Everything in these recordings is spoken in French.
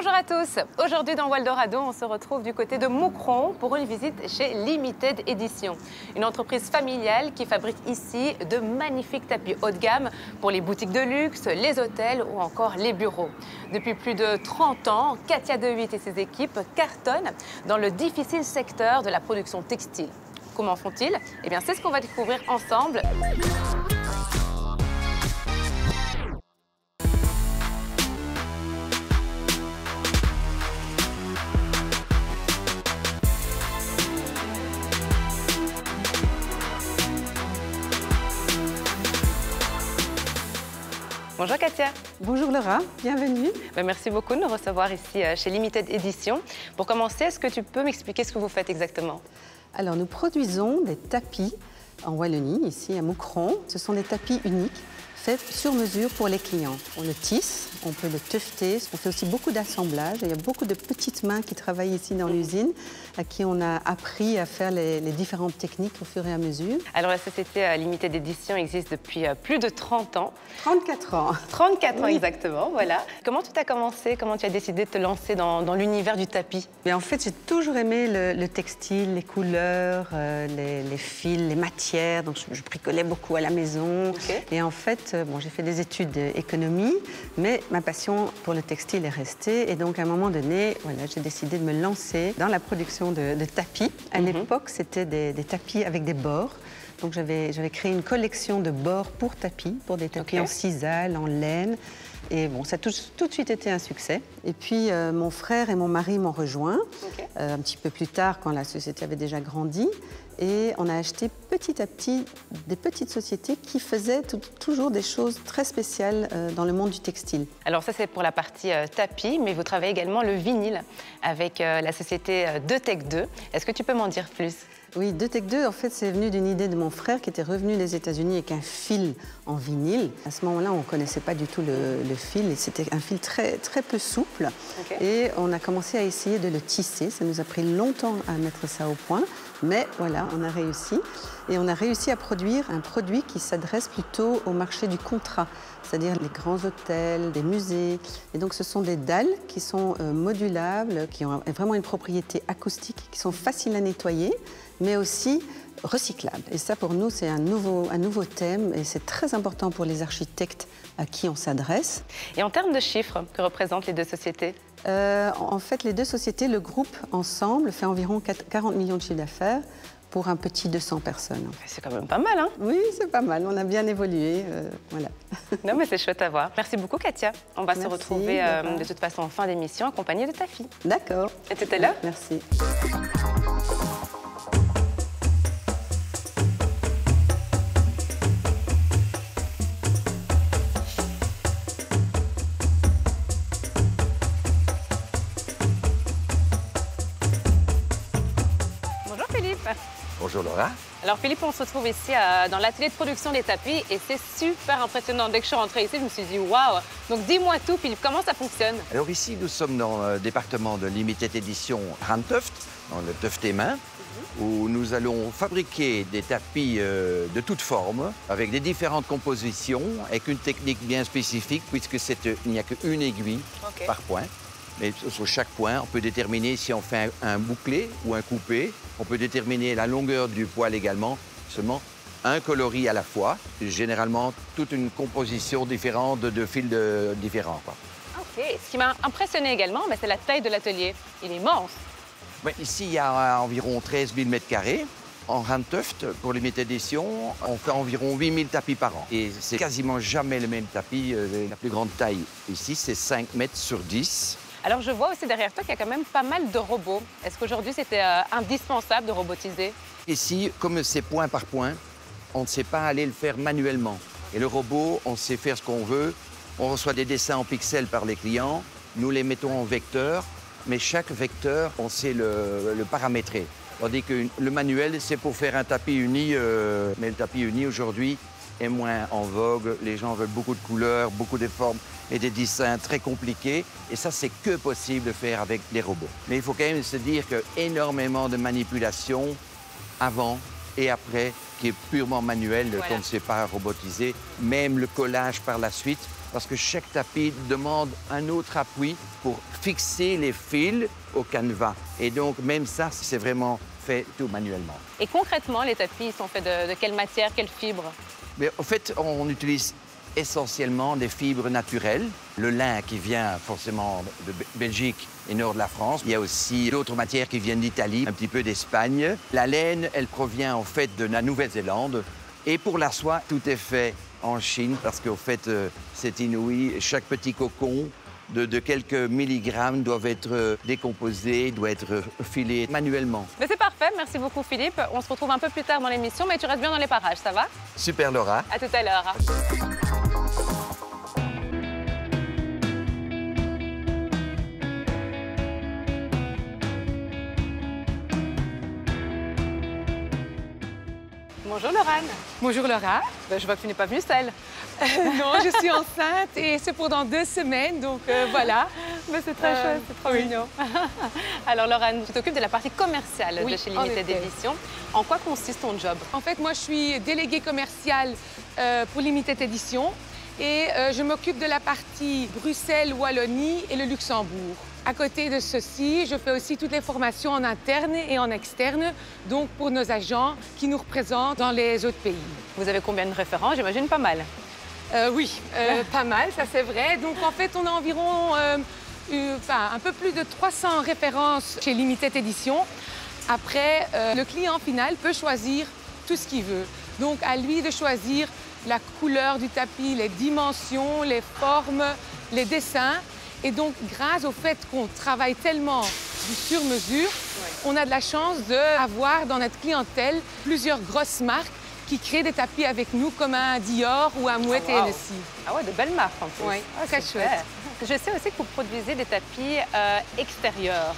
Bonjour à tous. Aujourd'hui dans Waldorado, on se retrouve du côté de Moucron pour une visite chez Limited Edition, une entreprise familiale qui fabrique ici de magnifiques tapis haut de gamme pour les boutiques de luxe, les hôtels ou encore les bureaux. Depuis plus de 30 ans, Katia De Witt et ses équipes cartonnent dans le difficile secteur de la production textile. Comment font-ils? Eh bien, c'est ce qu'on va découvrir ensemble. Bonjour Katia. Bonjour Laura, bienvenue. Merci beaucoup de nous recevoir ici chez Limited Edition. Pour commencer, est-ce que tu peux m'expliquer ce que vous faites exactement? Alors nous produisons des tapis en Wallonie, ici à Moucron. Ce sont des tapis uniques, faits sur mesure pour les clients. On le tisse, on peut le tufter, on fait aussi beaucoup d'assemblage. Il y a beaucoup de petites mains qui travaillent ici dans l'usine, à qui on a appris à faire les différentes techniques au fur et à mesure. Alors la société Limited Edition existe depuis plus de 30 ans. 34 ans. 34 ans oui. exactement, voilà. Comment tout a commencé? Comment tu as décidé de te lancer dans l'univers du tapis? Mais en fait, j'ai toujours aimé le textile, les couleurs, les fils, les matières. Donc je bricolais beaucoup à la maison. Okay. Et en fait, bon, j'ai fait des études d'économie, mais ma passion pour le textile est restée. Et donc, à un moment donné, voilà, j'ai décidé de me lancer dans la production de tapis. À l'époque, c'était des tapis avec des bords. Donc, j'avais créé une collection de bords pour tapis, pour des tapis en sisal, en laine. Et bon, ça a tout de suite été un succès. Et puis, mon frère et mon mari m'ont rejoint un petit peu plus tard, quand la société avait déjà grandi. Et on a acheté petit à petit des petites sociétés qui faisaient toujours des choses très spéciales dans le monde du textile. Alors ça, c'est pour la partie tapis, mais vous travaillez également le vinyle avec la société De Tech 2. Est-ce que tu peux m'en dire plus? Oui, De Tech 2, en fait, c'est venu d'une idée de mon frère qui était revenu des États-Unis avec un fil en vinyle. À ce moment-là, on ne connaissait pas du tout le fil et c'était un fil très peu souple. Et on a commencé à essayer de le tisser. Ça nous a pris longtemps à mettre ça au point, mais voilà, on a réussi. Et on a réussi à produire un produit qui s'adresse plutôt au marché du contrat, c'est-à-dire les grands hôtels, des musées. Et donc, ce sont des dalles qui sont modulables, qui ont vraiment une propriété acoustique, qui sont faciles à nettoyer, mais aussi recyclables. Et ça, pour nous, c'est un nouveau thème et c'est très important pour les architectes à qui on s'adresse. Et en termes de chiffres, que représentent les deux sociétés? En fait, les deux sociétés, le groupe ensemble, fait environ 40 millions de chiffre d'affaires pour un petit 200 personnes. C'est quand même pas mal, hein? Oui, c'est pas mal. On a bien évolué, voilà. Non, mais c'est chouette à voir. Merci beaucoup, Katia. On va se retrouver de toute façon en fin d'émission, accompagnée de ta fille. D'accord. Et tout à l'heure. Merci. Bonjour Philippe. Bonjour Laura. Alors Philippe, on se retrouve ici dans l'atelier de production des tapis et c'est super impressionnant. Dès que je suis rentrée ici, je me suis dit waouh. Donc dis-moi tout Philippe, comment ça fonctionne? Alors ici, nous sommes dans le département de Limited Edition Handtuft, dans le tufté main, où nous allons fabriquer des tapis de toutes formes, avec des différentes compositions, avec une technique bien spécifique, puisque il n'y a qu'une aiguille par point. Mais sur chaque point, on peut déterminer si on fait un bouclé ou un coupé. On peut déterminer la longueur du poil également, seulement un coloris à la fois. Généralement, toute une composition différente de fils différents. Ok. Ce qui m'a impressionné également, c'est la taille de l'atelier. Il est immense. Ici, il y a environ 13 000 m². En Handtuft, pour Limited Edition, on fait environ 8 000 tapis par an. Et c'est quasiment jamais le même tapis. La plus grande taille ici, c'est 5 mètres sur 10. Alors je vois aussi derrière toi qu'il y a quand même pas mal de robots. Est-ce qu'aujourd'hui c'était indispensable de robotiser? Ici, comme c'est point par point, on ne sait pas aller le faire manuellement. Et le robot, on sait faire ce qu'on veut. On reçoit des dessins en pixels par les clients. Nous les mettons en vecteur, mais chaque vecteur, on sait le paramétrer. Tandis que le manuel, c'est pour faire un tapis uni. Mais le tapis uni, aujourd'hui, est moins en vogue. Les gens veulent beaucoup de couleurs, beaucoup de formes et des dessins très compliqués. Et ça, c'est que possible de faire avec les robots. Mais il faut quand même se dire qu'il y a énormément de manipulations avant et après qui est purement manuel, Voilà. qu'on ne sait pas robotiser. Même le collage par la suite, parce que chaque tapis demande un autre appui pour fixer les fils au canevas. Et donc, même ça, c'est vraiment fait tout manuellement. Et concrètement, les tapis, ils sont faits de quelle matière, quelle fibre? Mais en fait, on utilise essentiellement des fibres naturelles. Le lin qui vient forcément de Belgique et nord de la France. Il y a aussi d'autres matières qui viennent d'Italie, un petit peu d'Espagne. La laine, elle provient en fait de la Nouvelle-Zélande. Et pour la soie, tout est fait en Chine parce qu'en fait, c'est inouï. Chaque petit cocon de quelques milligrammes doivent être décomposés, doit être filé manuellement. Mais c'est parfait, merci beaucoup Philippe. On se retrouve un peu plus tard dans l'émission, mais tu restes bien dans les parages, ça va? Super Laura. À tout à l'heure. Bonjour Laurane. Bonjour Laura. Je vois que tu n'es pas venue seule. Non, je suis enceinte et c'est pour dans 2 semaines, donc voilà. Mais c'est très chouette, c'est trop mignon. Alors Laurane, tu t'occupes de la partie commerciale Oui, de chez en Limited effet. Édition. En quoi consiste ton job? En fait, moi, je suis déléguée commerciale pour Limited Édition et je m'occupe de la partie Bruxelles, Wallonie et le Luxembourg. À côté de ceci, je fais aussi toutes les formations en interne et en externe, donc pour nos agents qui nous représentent dans les autres pays. Vous avez combien de référents? J'imagine pas mal. Oui, pas mal, ça c'est vrai. Donc en fait, on a environ un peu plus de 300 références chez Limited Édition. Après, le client final peut choisir tout ce qu'il veut. Donc à lui de choisir la couleur du tapis, les dimensions, les formes, les dessins. Et donc, grâce au fait qu'on travaille tellement du sur-mesure, on a de la chance d'avoir dans notre clientèle plusieurs grosses marques qui créent des tapis avec nous, comme un Dior ou un Moët et Hennessy. Ah ouais, de belles marques en plus. Oui, très super. chouette. Je sais aussi que vous produisez des tapis extérieurs.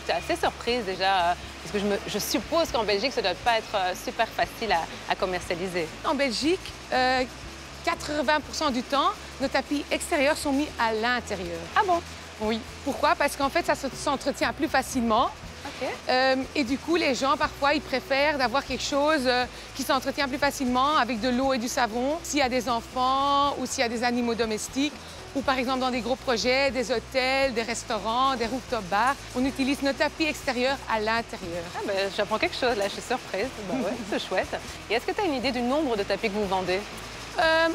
J'étais assez surprise déjà, parce que je suppose qu'en Belgique, ça ne doit pas être super facile à commercialiser. En Belgique, 80% du temps, nos tapis extérieurs sont mis à l'intérieur. Ah bon? Oui. Pourquoi? Parce qu'en fait, ça s'entretient plus facilement. OK. Et du coup, les gens, parfois, ils préfèrent d'avoir quelque chose qui s'entretient plus facilement avec de l'eau et du savon. S'il y a des enfants ou s'il y a des animaux domestiques, ou par exemple dans des gros projets, des hôtels, des restaurants, des rooftop bars, on utilise nos tapis extérieurs à l'intérieur. Ah ben, j'apprends quelque chose là, je suis surprise. Bah ouais, c'est chouette. Et est-ce que tu as une idée du nombre de tapis que vous vendez?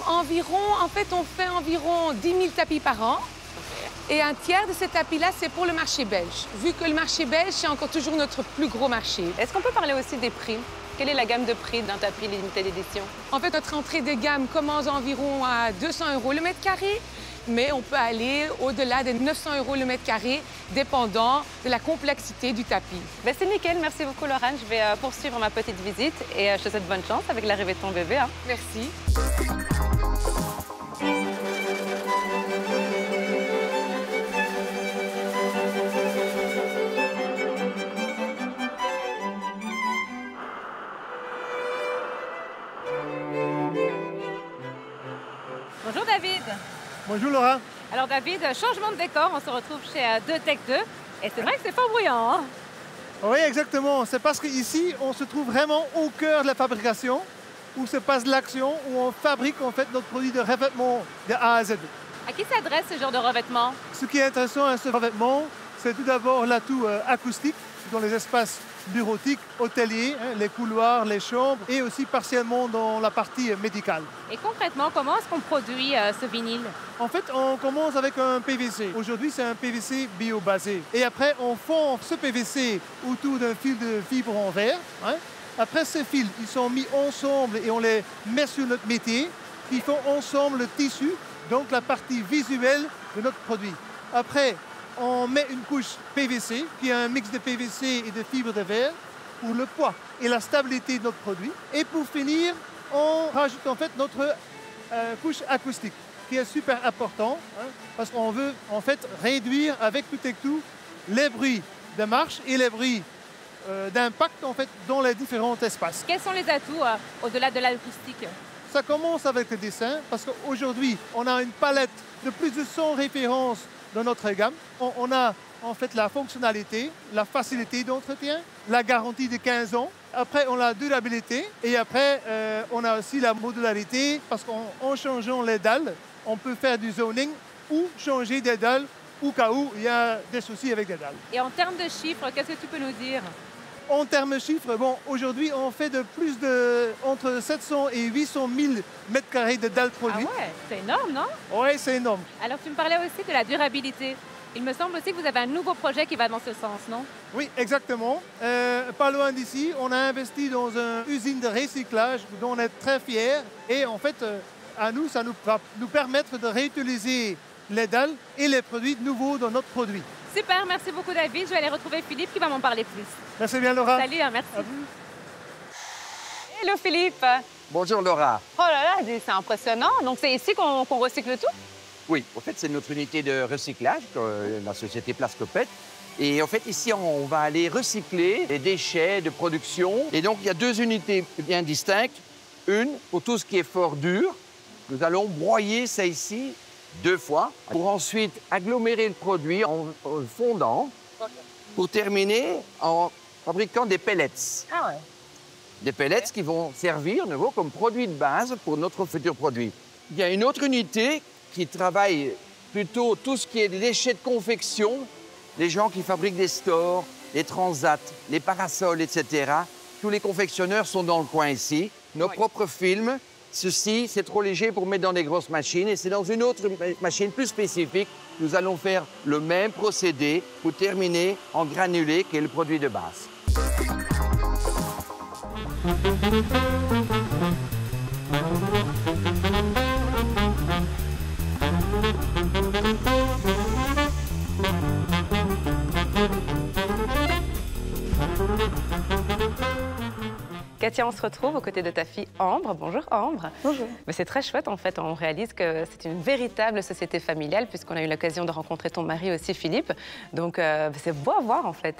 En fait, on fait environ 10 000 tapis par an. Et un tiers de ces tapis-là, c'est pour le marché belge. Vu que le marché belge, c'est encore toujours notre plus gros marché. Est-ce qu'on peut parler aussi des prix? Quelle est la gamme de prix d'un tapis Limited Édition? En fait, notre entrée de gamme commence environ à 200 € le mètre carré, mais on peut aller au-delà de 900 € le mètre carré, dépendant de la complexité du tapis. Ben, c'est nickel, merci beaucoup Laurane. Je vais poursuivre ma petite visite et je te souhaite bonne chance avec l'arrivée de ton bébé. Hein. Merci. Bonjour David. Bonjour Laura. Alors David, changement de décor, on se retrouve chez 2Tech2 et c'est vrai que c'est fort bruyant. Hein? Oui, exactement. C'est parce qu'ici, on se trouve vraiment au cœur de la fabrication, où se passe l'action, où on fabrique en fait notre produit de revêtement de A à Z. À qui s'adresse ce genre de revêtement? Ce qui est intéressant à ce revêtement, c'est tout d'abord l'atout acoustique dans les espaces bureautiques, hôteliers, les couloirs, les chambres et aussi partiellement dans la partie médicale. Et concrètement, comment est-ce qu'on produit ce vinyle? En fait, on commence avec un PVC. Aujourd'hui, c'est un PVC bio-basé. Et après, on fond ce PVC autour d'un fil de fibre en verre. Après, ces fils, ils sont mis ensemble et on les met sur notre métier, qui font ensemble le tissu, donc la partie visuelle de notre produit. Après, on met une couche PVC, qui est un mix de PVC et de fibres de verre, pour le poids et la stabilité de notre produit. Et pour finir, on rajoute en fait notre couche acoustique, qui est super important, parce qu'on veut en fait réduire avec tout et tout les bruits de marche et les bruits d'impact en fait dans les différents espaces. Quels sont les atouts au-delà de l'acoustique? Ça commence avec le dessin, parce qu'aujourd'hui, on a une palette de plus de 100 références dans notre gamme. On a en fait la fonctionnalité, la facilité d'entretien, la garantie de 15 ans Après, on a la durabilité et après, on a aussi la modularité parce qu'en changeant les dalles, on peut faire du zoning ou changer des dalles au cas où il y a des soucis avec les dalles. Et en termes de chiffres, qu'est-ce que tu peux nous dire? En termes de chiffres, bon, aujourd'hui, on fait entre 700 et 800 000 mètres carrés de dalles produites. Ah ouais, c'est énorme, non? Oui, c'est énorme. Alors, tu me parlais aussi de la durabilité. Il me semble aussi que vous avez un nouveau projet qui va dans ce sens, non? Oui, exactement. Pas loin d'ici, on a investi dans une usine de recyclage dont on est très fiers. Et en fait, à nous, ça va nous permettre de réutiliser les dalles et les produits nouveaux dans notre produit. Super, merci beaucoup David. Je vais aller retrouver Philippe qui va m'en parler plus. Merci bien Laura. Salut, merci. Hello Philippe. Bonjour Laura. Oh là là, c'est impressionnant. Donc c'est ici qu'on recycle tout? Oui, en fait, c'est notre unité de recyclage, la société Plascopette. Et en fait, ici, on va aller recycler les déchets de production. Et donc, il y a deux unités bien distinctes. Une pour tout ce qui est fort dur. Nous allons broyer ça ici 2 fois pour ensuite agglomérer le produit en fondant pour terminer en fabriquant des pellets. Ah ouais. Des pellets qui vont servir de nouveau comme produit de base pour notre futur produit. Il y a une autre unité qui travaille plutôt tout ce qui est des déchets de confection, les gens qui fabriquent des stores, les transats, les parasols, etc. Tous les confectionneurs sont dans le coin ici. Nos propres films. Ceci, c'est trop léger pour mettre dans des grosses machines et c'est dans une autre machine plus spécifique. Nous allons faire le même procédé pour terminer en granulé qui est le produit de base. Katia, on se retrouve aux côtés de ta fille Ambre. Bonjour Ambre. Bonjour. Mais c'est très chouette en fait, on réalise que c'est une véritable société familiale puisqu'on a eu l'occasion de rencontrer ton mari aussi Philippe. Donc c'est beau à voir en fait.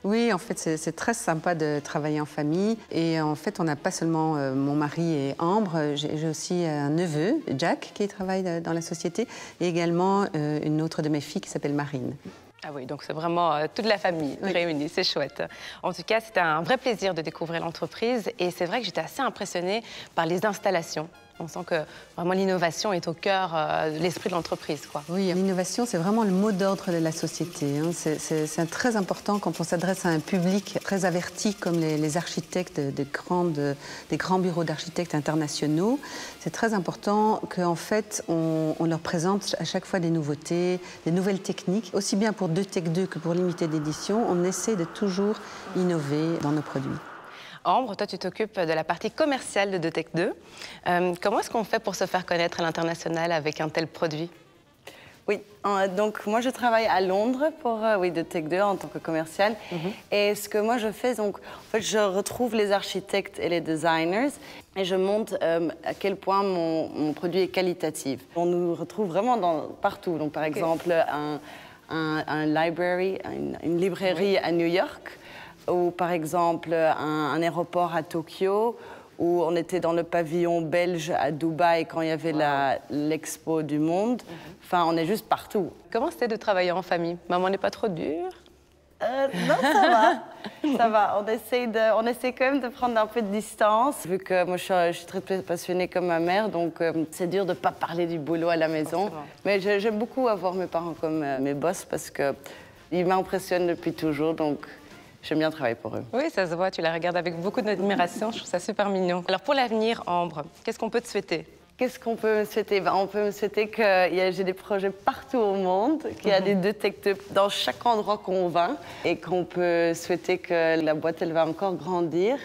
Oui, en fait, c'est très sympa de travailler en famille. Et en fait, on n'a pas seulement mon mari et Ambre, j'ai aussi un neveu, Jack, qui travaille dans la société, et également une autre de mes filles qui s'appelle Marine. Ah oui, donc c'est vraiment toute la famille réunie, c'est chouette. En tout cas, c'était un vrai plaisir de découvrir l'entreprise et c'est vrai que j'étais assez impressionnée par les installations. On sent que vraiment l'innovation est au cœur de l'esprit de l'entreprise, quoi. Oui, l'innovation, c'est vraiment le mot d'ordre de la société. Hein. C'est très important quand on s'adresse à un public très averti comme les architectes des grands bureaux d'architectes internationaux. C'est très important qu'en fait, on leur présente à chaque fois des nouveautés, des nouvelles techniques. Aussi bien pour DeTech2 que pour Limited Edition, on essaie de toujours innover dans nos produits. Ambre, toi, tu t'occupes de la partie commerciale de DeTech2. Comment est-ce qu'on fait pour se faire connaître à l'international avec un tel produit? Oui, donc moi je travaille à Londres pour DeTech2 en tant que commercial. Et ce que moi je fais, donc, en fait, je retrouve les architectes et les designers et je montre à quel point mon produit est qualitatif. On nous retrouve vraiment partout. Donc par exemple, un library, une librairie à New York, ou par exemple un aéroport à Tokyo, où on était dans le pavillon belge à Dubaï quand il y avait l'expo du monde. Enfin, on est juste partout. Comment c'était de travailler en famille? Maman n'est pas trop dure? Non, ça va. Ça va. On essaie quand même de prendre un peu de distance. Vu que moi, je suis très passionnée comme ma mère, donc c'est dur de ne pas parler du boulot à la maison. Mais j'aime beaucoup avoir mes parents comme mes boss parce qu'ils m'impressionnent depuis toujours. Donc, j'aime bien travailler pour eux. Oui, ça se voit, tu la regardes avec beaucoup d'admiration, je trouve ça super mignon. Alors pour l'avenir, Ambre, qu'est-ce qu'on peut te souhaiter? Qu'est-ce qu'on peut me souhaiter? On peut me souhaiter que j'ai des projets partout au monde, qu'il y a des DeTech2 dans chaque endroit qu'on va et qu'on peut souhaiter que la boîte, elle va encore grandir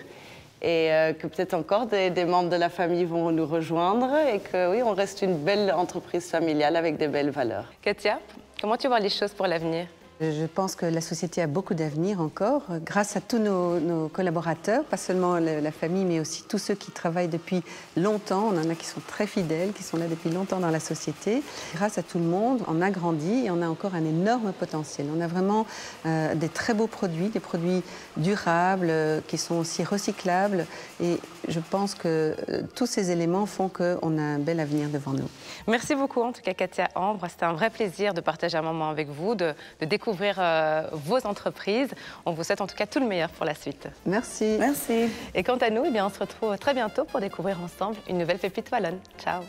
et que peut-être encore des membres de la famille vont nous rejoindre et que oui, on reste une belle entreprise familiale avec des belles valeurs. Katia, comment tu vois les choses pour l'avenir? Je pense que la société a beaucoup d'avenir encore, grâce à tous nos collaborateurs, pas seulement la famille, mais aussi tous ceux qui travaillent depuis longtemps. On en a qui sont très fidèles, qui sont là depuis longtemps dans la société. Grâce à tout le monde, on a grandi et on a encore un énorme potentiel. On a vraiment des très beaux produits, des produits durables, qui sont aussi recyclables. Et je pense que tous ces éléments font qu'on a un bel avenir devant nous. Merci beaucoup, en tout cas, Katia, Ambre. C'était un vrai plaisir de partager un moment avec vous, de découvrir découvrir vos entreprises. On vous souhaite en tout cas tout le meilleur pour la suite. Merci. Merci. Et quant à nous, eh bien, on se retrouve très bientôt pour découvrir ensemble une nouvelle pépite wallonne. Ciao.